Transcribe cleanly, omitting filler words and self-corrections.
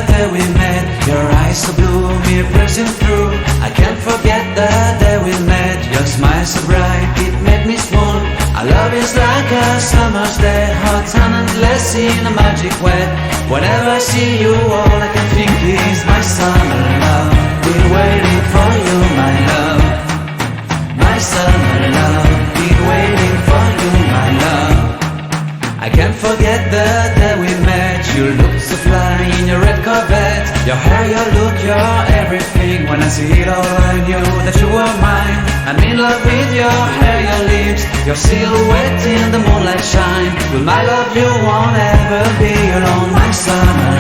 day we met. Your eyes so blue, me pressing through. I can't forget the day we met. Your smile so bright, it made me swoon. Our love is like a summer's day, hot and endless in a magic way. Whenever I see you, all I can think is my summer love. Been waiting for you, my love. My summer love. Been waiting for you, my love. I can't forget the day we met. You looked so fly in your red Corvette. Your hair, your look, your everything. When I see it all, I knew that you were mine. I'm in love with your hair, your lips, your silhouette in the moonlight shine. With my love you won't ever be alone. My summer